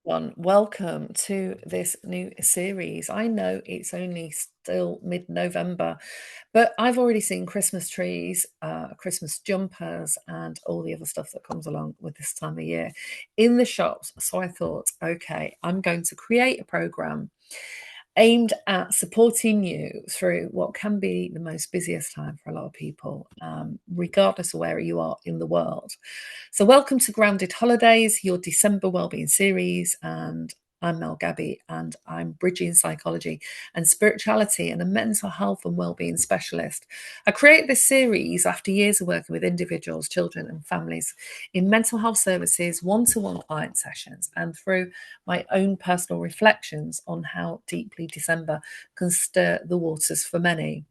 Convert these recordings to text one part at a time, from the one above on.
everyone. Welcome to this new series. I know it's only still mid November, but I've already seen Christmas trees, Christmas jumpers, and all the other stuff that comes along with this time of year in the shops. So I thought, okay, I'm going to create a program aimed at supporting you through what can be the most busiest time for a lot of people, regardless of where you are in the world. So, welcome to Grounded Holidays, your December Wellbeing series. And I'm Mel Gabby, and I'm bridging psychology and spirituality and a mental health and wellbeing specialist. I created this series after years of working with individuals, children, and families in mental health services, one-to-one client sessions, and through my own personal reflections on how deeply December can stir the waters for many.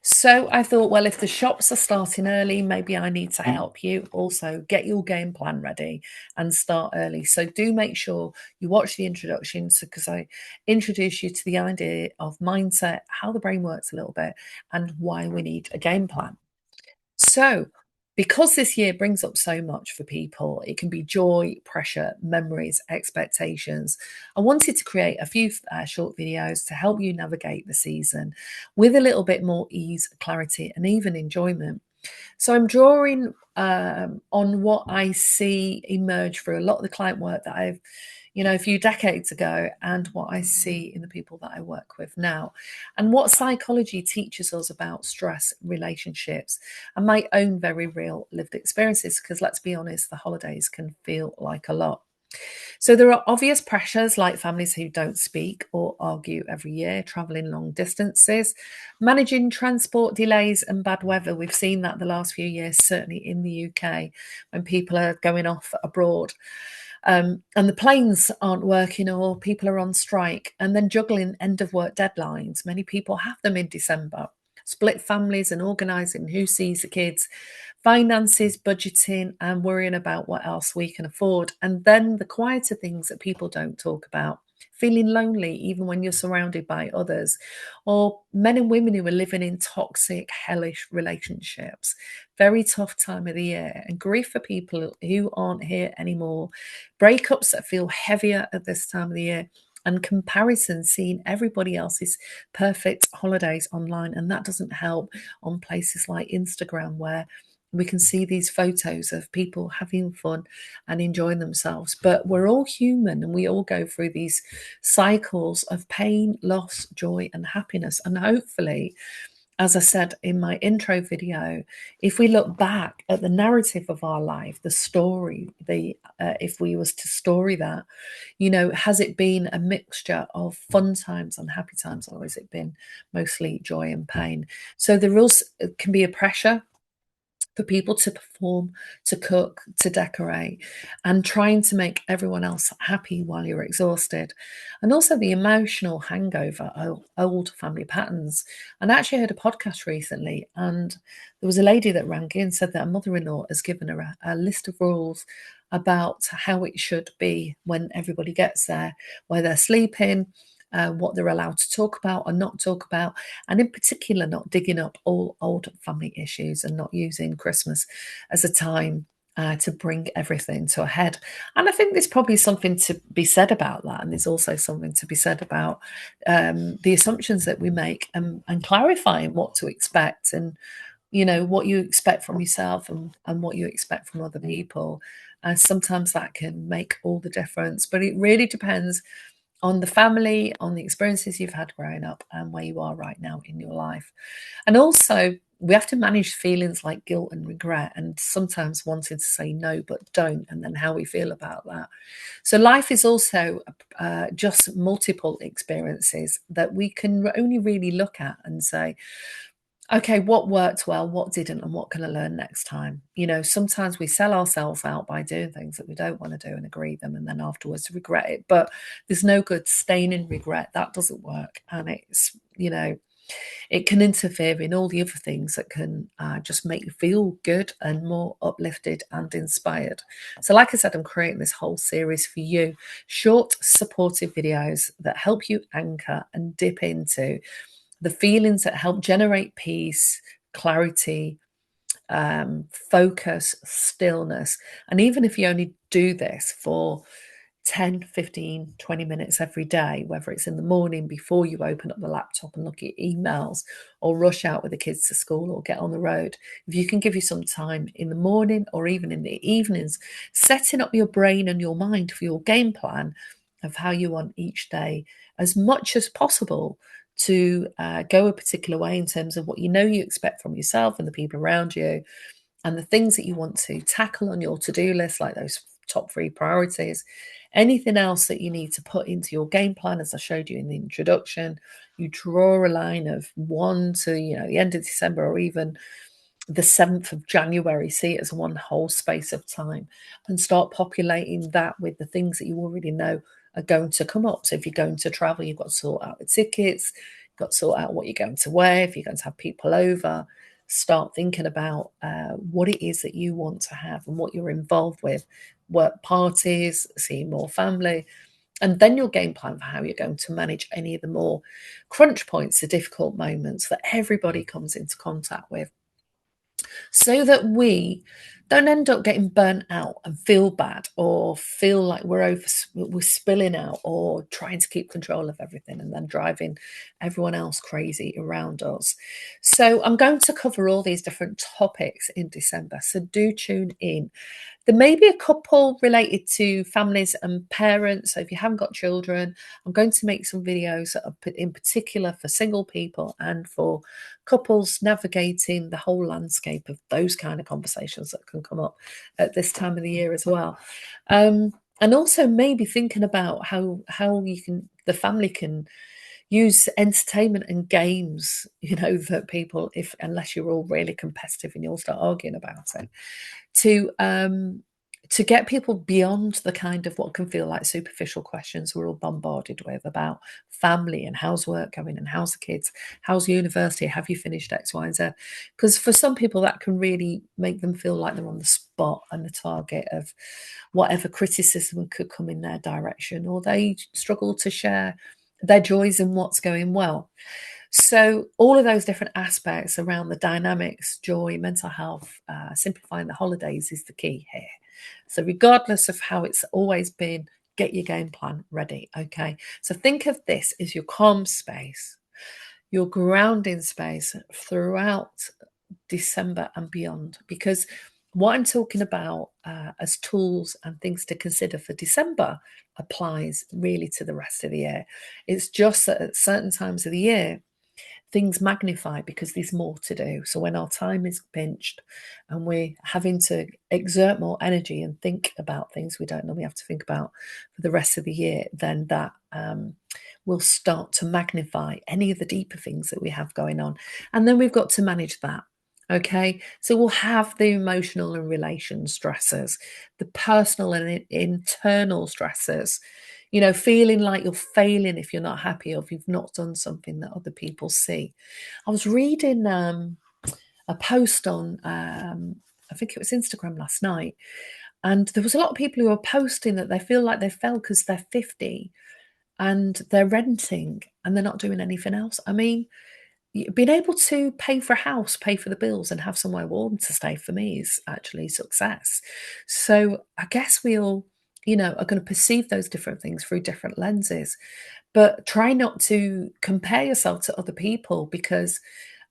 So I thought, well, if the shops are starting early, maybe I need to help you also get your game plan ready and start early. So do make sure you watch the introduction because I introduce you to the idea of mindset, how the brain works a little bit, and why we need a game plan. So, because this year brings up so much for people, it can be joy, pressure, memories, expectations. I wanted to create a few short videos to help you navigate the season with a little bit more ease, clarity, and even enjoyment. So, I'm drawing on what I see emerge through a lot of the client work that I've a few decades ago, and what I see in the people that I work with now, and what psychology teaches us about stress, relationships, and my own very real lived experiences. Because let's be honest, the holidays can feel like a lot. So there are obvious pressures like families who don't speak or argue every year, traveling long distances, managing transport delays and bad weather. We've seen that the last few years, certainly in the UK, when people are going off abroad. And the planes aren't working or people are on strike, and then juggling end of work deadlines. Many people have them in December. Split families and organising who sees the kids, finances, budgeting, and worrying about what else we can afford. And then the quieter things that people don't talk about. Feeling lonely even when you're surrounded by others, or men and women who are living in toxic, hellish relationships. Very tough time of the year, and grief for people who aren't here anymore. Breakups that feel heavier at this time of the year, and comparison, seeing everybody else's perfect holidays online. And that doesn't help on places like Instagram, where we can see these photos of people having fun and enjoying themselves. But we're all human, and we all go through these cycles of pain, loss, joy, and happiness. And hopefully, as I said in my intro video, if we look back at the narrative of our life, the story, the if we was to story that, has it been a mixture of fun times and happy times, or has it been mostly joy and pain? So there also can be a pressure for people to perform, to cook, to decorate, and trying to make everyone else happy while you're exhausted. And also the emotional hangover of old family patterns. And I actually heard a podcast recently, and there was a lady that rang in and said that her mother-in-law has given her a list of rules about how it should be when everybody gets there, where they're sleeping, what they're allowed to talk about or not talk about, and in particular, not digging up all old family issues and not using Christmas as a time to bring everything to a head. And I think there's probably something to be said about that. And there's also something to be said about the assumptions that we make, and clarifying what to expect, and what you expect from yourself, and what you expect from other people. And sometimes that can make all the difference, but it really depends on the family, on the experiences you've had growing up, and where you are right now in your life. And also, we have to manage feelings like guilt and regret, and sometimes wanting to say no but don't, and then how we feel about that. So life is also just multiple experiences that we can only really look at and say, okay, what worked well, what didn't, and what can I learn next time? Sometimes we sell ourselves out by doing things that we don't want to do and agree them, and then afterwards regret it. But there's no good staying in regret. That doesn't work. And it can interfere in all the other things that can just make you feel good and more uplifted and inspired. So, like I said, I'm creating this whole series for you, short, supportive videos that help you anchor and dip into the feelings that help generate peace, clarity, focus, stillness. And even if you only do this for 10, 15, 20 minutes every day, whether it's in the morning before you open up the laptop and look at emails, or rush out with the kids to school or get on the road. If you can give you some time in the morning or even in the evenings, setting up your brain and your mind for your game plan of how you want each day as much as possible to go a particular way in terms of what you know you expect from yourself and the people around you, and the things that you want to tackle on your to-do list, like those top 3 priorities. Anything else that you need to put into your game plan, as I showed you in the introduction, you draw a line of 1 to the end of December, or even the 7th of January, see it as one whole space of time, and start populating that with the things that you already know are going to come up. So if you're going to travel, you've got to sort out the tickets, you've got to sort out what you're going to wear. If you're going to have people over, start thinking about what it is that you want to have and what you're involved with, work parties, seeing more family, and then your game plan for how you're going to manage any of the more crunch points, the difficult moments that everybody comes into contact with, so that we don't end up getting burnt out and feel bad, or feel like we're spilling out, or trying to keep control of everything and then driving everyone else crazy around us. So I'm going to cover all these different topics in December, so do tune in. There may be a couple related to families and parents. So if you haven't got children, I'm going to make some videos that are in particular for single people and for couples navigating the whole landscape of those kind of conversations that can come up at this time of the year as well. And also maybe thinking about how the family can use entertainment and games, that people, if unless you're all really competitive and you'll start arguing about it, to get people beyond the kind of what can feel like superficial questions we're all bombarded with about family and how's work going and how's the kids, how's university, have you finished X, Y, and Z? Because for some people that can really make them feel like they're on the spot and the target of whatever criticism could come in their direction, or they struggle to share their joys in what's going well. So all of those different aspects around the dynamics, joy, mental health, simplifying the holidays is the key here. So regardless of how it's always been, get your game plan ready, okay? So think of this as your calm space, your grounding space throughout December and beyond, because what I'm talking about as tools and things to consider for December applies really to the rest of the year. It's just that at certain times of the year, things magnify because there's more to do. So when our time is pinched and we're having to exert more energy and think about things we don't normally have to think about for the rest of the year, then that will start to magnify any of the deeper things that we have going on. And then we've got to manage that. Okay, so we'll have the emotional and relation stressors, the personal and internal stressors, feeling like you're failing if you're not happy, or if you've not done something that other people see. I was reading a post on, I think it was Instagram last night, and there was a lot of people who are posting that they feel like they failed because they're 50 and they're renting and they're not doing anything else. I mean, being able to pay for a house, pay for the bills, and have somewhere warm to stay, for me, is actually success. So I guess we all, are going to perceive those different things through different lenses, but try not to compare yourself to other people, because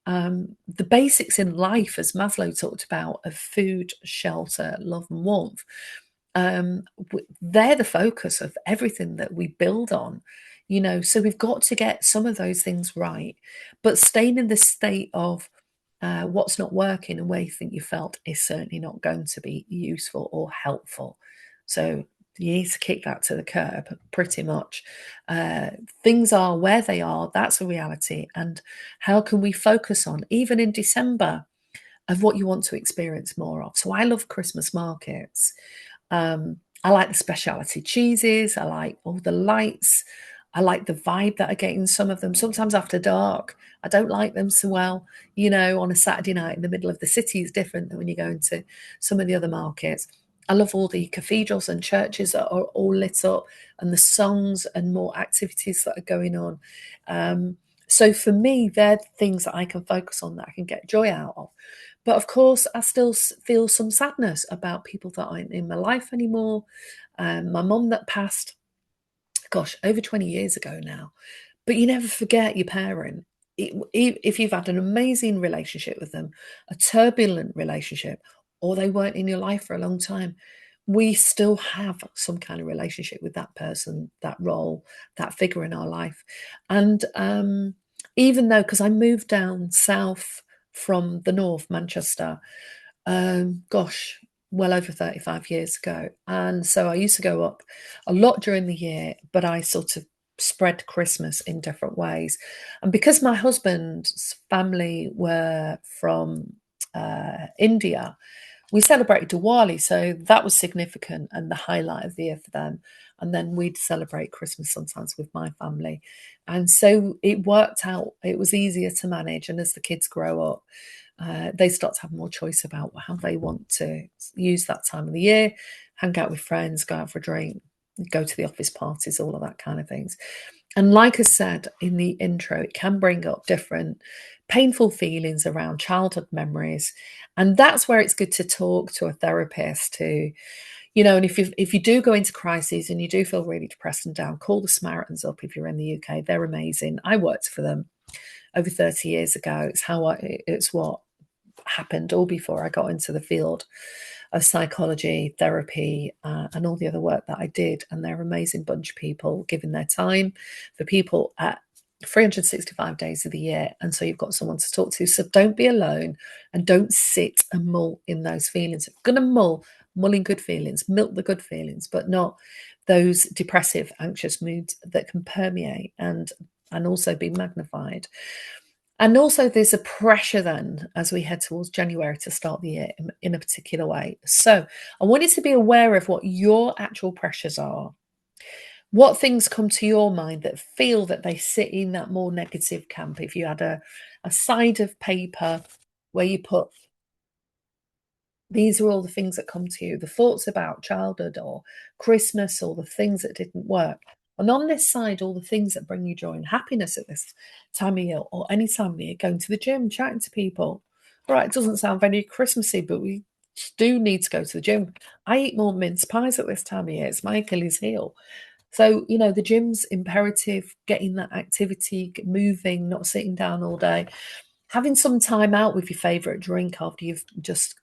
the basics in life, as Maslow talked about, of food, shelter, love, and warmth, they're the focus of everything that we build on. So we've got to get some of those things right, but staying in this state of what's not working and where you think you felt is certainly not going to be useful or helpful. So you need to kick that to the curb, pretty much. Things are where they are, that's a reality. And how can we focus on, even in December, of what you want to experience more of? So I love Christmas markets. I like the specialty cheeses. I like all the lights. I like the vibe that I get in some of them. Sometimes after dark, I don't like them so well. On a Saturday night in the middle of the city is different than when you go into some of the other markets. I love all the cathedrals and churches that are all lit up, and the songs and more activities that are going on. So for me, they're the things that I can focus on, that I can get joy out of. But of course, I still feel some sadness about people that aren't in my life anymore. My mum that passed, gosh, over 20 years ago now. But you never forget your parent. If you've had an amazing relationship with them, a turbulent relationship, or they weren't in your life for a long time, we still have some kind of relationship with that person, that role, that figure in our life. And even though, because I moved down south from the north, Manchester, gosh, well over 35 years ago. And so I used to go up a lot during the year, but I sort of spread Christmas in different ways. And because my husband's family were from India, we celebrated Diwali, so that was significant and the highlight of the year for them. And then we'd celebrate Christmas sometimes with my family. And so it worked out, it was easier to manage. And as the kids grow up, they start to have more choice about how they want to use that time of the year, hang out with friends, go out for a drink, go to the office parties, all of that kind of things. And like I said in the intro, it can bring up different painful feelings around childhood memories. And that's where it's good to talk to a therapist who, and if you do go into crises and you do feel really depressed and down, call the Samaritans up if you're in the UK. They're amazing. I worked for them over 30 years ago. It's what happened all before I got into the field of psychology, therapy, and all the other work that I did. And they're an amazing bunch of people giving their time for people at 365 days of the year. And so you've got someone to talk to. So don't be alone and don't sit and mull in those feelings. If you're going to mull in good feelings, milk the good feelings, but not those depressive, anxious moods that can permeate and also be magnified. And also, there's a pressure then as we head towards January to start the year in a particular way. So, I want you to be aware of what your actual pressures are. What things come to your mind that feel that they sit in that more negative camp? If you had a side of paper where you put, these are all the things that come to you, the thoughts about childhood or Christmas or the things that didn't work. And on this side, all the things that bring you joy and happiness at this time of year or any time of year, going to the gym, chatting to people. All right, it doesn't sound very Christmassy, but we do need to go to the gym. I eat more mince pies at this time of year. It's my Achilles heel. So, the gym's imperative, getting that activity, moving, not sitting down all day, having some time out with your favourite drink after you've just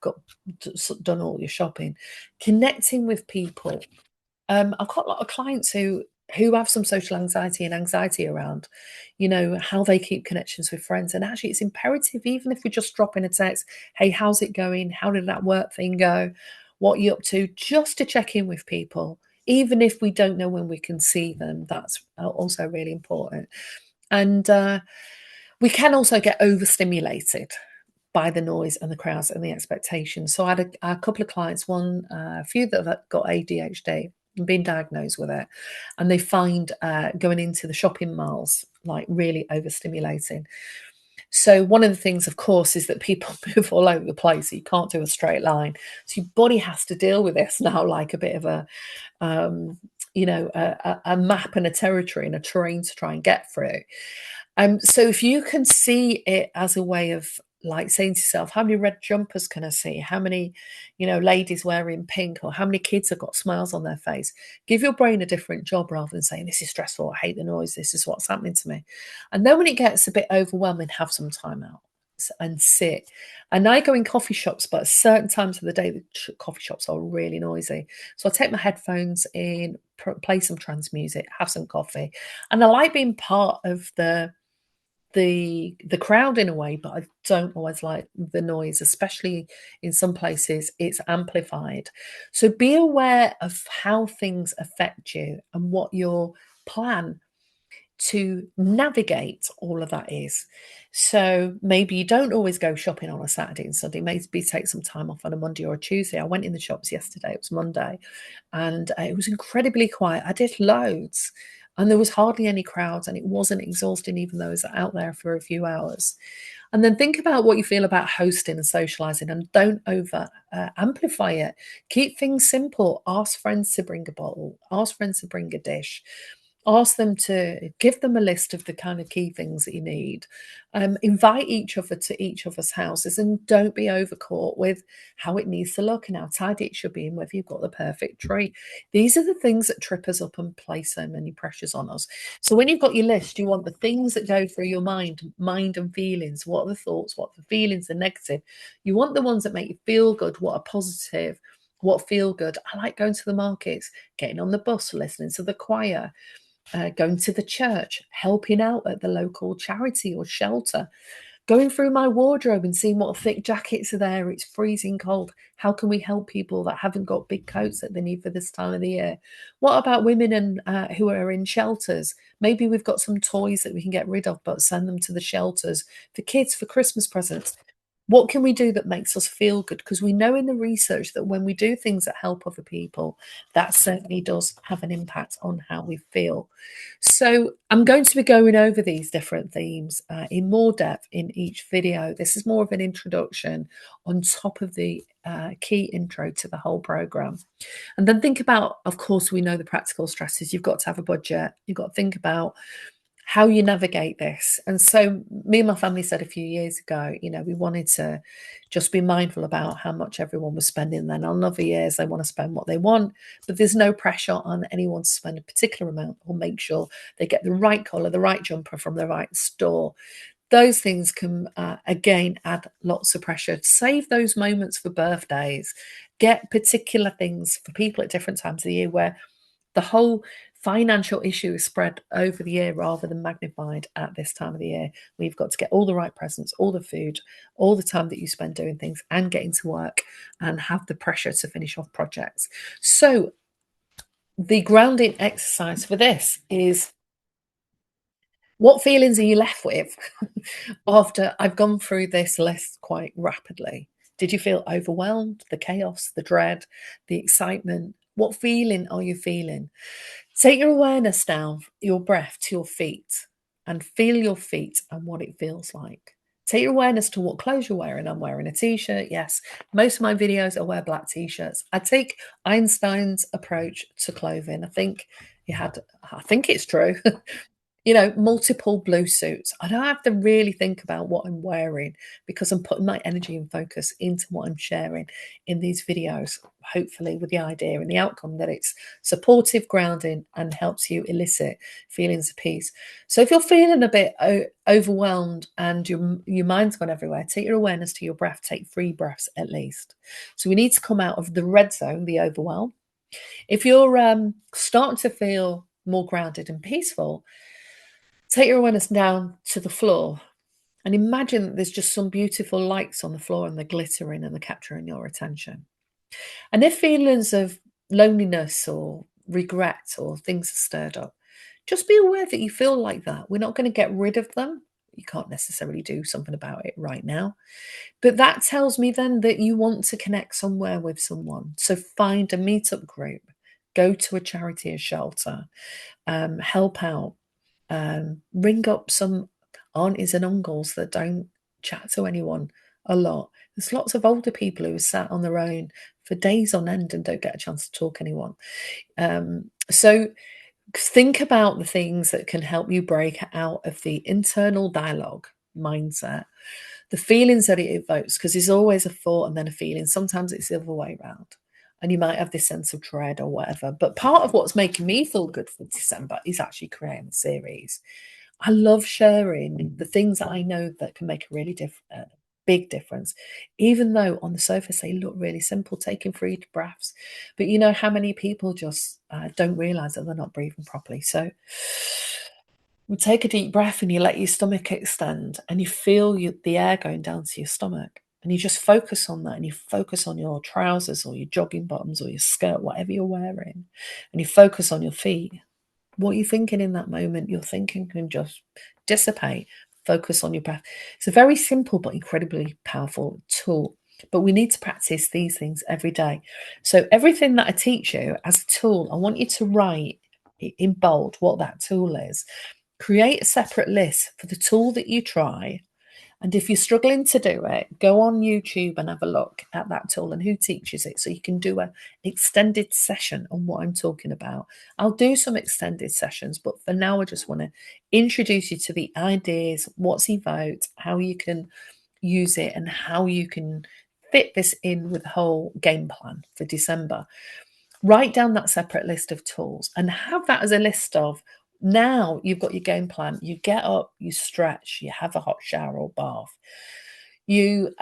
done all your shopping, connecting with people. I've got a lot of clients who have some social anxiety and anxiety around, how they keep connections with friends. And actually, it's imperative, even if we just drop in a text, hey, how's it going? How did that work thing go? What are you up to? Just to check in with people, even if we don't know when we can see them. That's also really important. And we can also get overstimulated by the noise and the crowds and the expectations. So I had a couple of clients, a few that have got ADHD and been diagnosed with it, and they find going into the shopping malls like really overstimulating. So one of the things, of course, is that people move all over the place. So you can't do a straight line. So your body has to deal with this now, like a bit of a map and a territory and a terrain to try and get through. So if you can see it as a way of like saying to yourself, how many red jumpers can I see? How many, ladies wearing pink, or how many kids have got smiles on their face? Give your brain a different job rather than saying, this is stressful, I hate the noise, this is what's happening to me. And then when it gets a bit overwhelming, have some time out and sit. And I go in coffee shops, but at certain times of the day, the coffee shops are really noisy. So I take my headphones in, play some trance music, have some coffee. And I like being part of the crowd in a way, but I don't always like the noise, especially in some places it's amplified. So be aware of how things affect you and what your plan to navigate all of that is. So maybe you don't always go shopping on a Saturday and Sunday. Maybe take some time off on a Monday or a Tuesday. I went in the shops yesterday, it was Monday, and it was incredibly quiet. I did loads and there was hardly any crowds, and it wasn't exhausting even though I was out there for a few hours. And then think about what you feel about hosting and socializing, and don't over amplify it. Keep things simple. Ask friends to bring a bottle, ask friends to bring a dish. Ask them to give them a list of the kind of key things that you need. Invite each other to each other's houses, and don't be overcaught with how it needs to look and how tidy it should be and whether you've got the perfect tree. These are the things that trip us up and place so many pressures on us. So when you've got your list, you want the things that go through your mind and feelings. What are the thoughts? What are the feelings? The negative. You want the ones that make you feel good. What are positive? What feel good? I like going to the markets, getting on the bus, listening to the choir, going to the church, helping out at the local charity or shelter, going through my wardrobe and seeing what thick jackets are there. It's freezing cold. How can we help people that haven't got big coats that they need for this time of the year? What about women and who are in shelters? Maybe we've got some toys that we can get rid of, but send them to the shelters for kids for Christmas presents. What can we do that makes us feel good? Because we know in the research that when we do things that help other people, that certainly does have an impact on how we feel. So I'm going to be going over these different themes in more depth in each video. This is more of an introduction on top of the key intro to the whole program. And then think about, of course, we know the practical strategies. You've got to have a budget. You've got to think about how you navigate this. And so me and my family said a few years ago, we wanted to just be mindful about how much everyone was spending. Then on other years, they want to spend what they want, but there's no pressure on anyone to spend a particular amount or make sure they get the right collar, the right jumper from the right store. Those things can, again, add lots of pressure. Save those moments for birthdays. Get particular things for people at different times of the year where the whole financial issue is spread over the year rather than magnified at this time of the year. We've got to get all the right presents, all the food, all the time that you spend doing things and getting to work and have the pressure to finish off projects. So the grounding exercise for this is, what feelings are you left with after I've gone through this list quite rapidly? Did you feel overwhelmed? The chaos, the dread, the excitement? What feeling are you feeling? Take your awareness down, your breath to your feet, and feel your feet and what it feels like. Take your awareness to what clothes you're wearing. I'm wearing a t-shirt. Yes, most of my videos I wear black t-shirts. I take Einstein's approach to clothing. I think it's true. Multiple blue suits. I don't have to really think about what I'm wearing because I'm putting my energy and focus into what I'm sharing in these videos, hopefully with the idea and the outcome that it's supportive, grounding, and helps you elicit feelings of peace. So if you're feeling a bit overwhelmed and your mind's gone everywhere, take your awareness to your breath. Take 3 breaths at least. So we need to come out of the red zone, the overwhelm. If you're starting to feel more grounded and peaceful, take your awareness down to the floor and imagine that there's just some beautiful lights on the floor and they're glittering and they're capturing your attention. And if feelings of loneliness or regret or things are stirred up, just be aware that you feel like that. We're not going to get rid of them. You can't necessarily do something about it right now. But that tells me then that you want to connect somewhere with someone. So find a meetup group, go to a charity or shelter, help out. Ring up some aunties and uncles that don't chat to anyone a lot. There's lots of older people who are sat on their own for days on end and don't get a chance to talk to anyone. So think about the things that can help you break out of the internal dialogue mindset, the feelings that it evokes, because there's always a thought and then a feeling. Sometimes it's the other way around. And you might have this sense of dread or whatever. But part of what's making me feel good for December is actually creating the series. I love sharing the things that I know that can make a really big difference, even though on the surface they look really simple, taking 3 breaths. But you know how many people just don't realize that they're not breathing properly. So you take a deep breath and you let your stomach extend and you feel the air going down to your stomach. And you just focus on that and you focus on your trousers or your jogging bottoms or your skirt, whatever you're wearing. And you focus on your feet. What you're thinking in that moment, your thinking can just dissipate. Focus on your breath. It's a very simple but incredibly powerful tool. But we need to practice these things every day. So everything that I teach you as a tool, I want you to write in bold what that tool is. Create a separate list for the tool that you try And if you're struggling to do it, go on YouTube and have a look at that tool and who teaches it so you can do a extended session on what I'm talking about. I'll do some extended sessions, but for now I just want to introduce you to the ideas, what's evoked, how you can use it, and how you can fit this in with the whole game plan for December. Write down that separate list of tools and have that as a list of, now you've got your game plan. You get up, you stretch, you have a hot shower or bath. You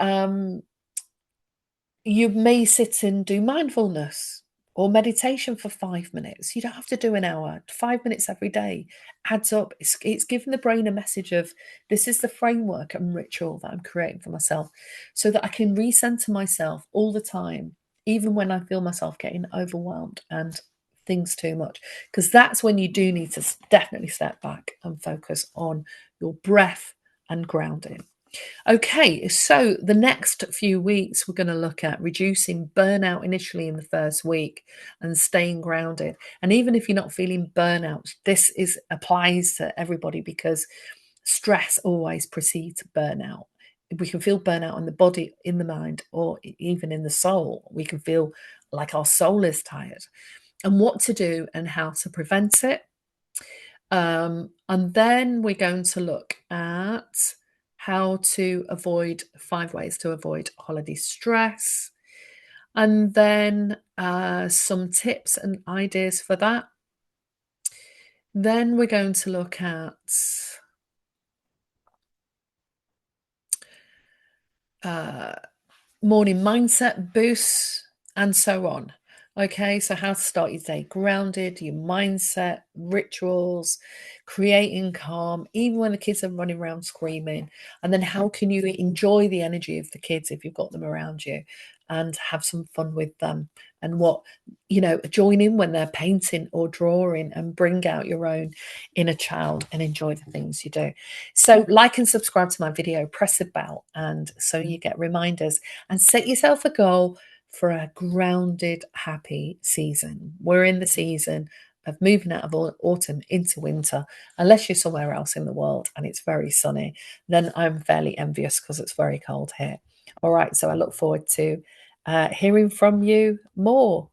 may sit and do mindfulness or meditation for 5 minutes. You don't have to do an hour. 5 minutes every day adds up. It's giving the brain a message of, this is the framework and ritual that I'm creating for myself so that I can recenter myself all the time, even when I feel myself getting overwhelmed and things too much. Because that's when you do need to definitely step back and focus on your breath and grounding. Okay, so the next few weeks, we're going to look at reducing burnout initially in the first week and staying grounded. And even if you're not feeling burnout, this is applies to everybody because stress always precedes burnout. We can feel burnout in the body, in the mind, or even in the soul. We can feel like our soul is tired, and what to do and how to prevent it. And then we're going to look at how to avoid 5 ways to avoid holiday stress, and then some tips and ideas for that. Then we're going to look at morning mindset boosts and so on. Okay, so how to start your day grounded, your mindset, rituals, creating calm, even when the kids are running around screaming. And then how can you enjoy the energy of the kids if you've got them around you and have some fun with them? And join in when they're painting or drawing and bring out your own inner child and enjoy the things you do. So like and subscribe to my video, press the bell, and so you get reminders, and set yourself a goal for a grounded, happy season. We're in the season of moving out of autumn into winter, unless you're somewhere else in the world and it's very sunny. Then I'm fairly envious because it's very cold here. All right, so I look forward to hearing from you more.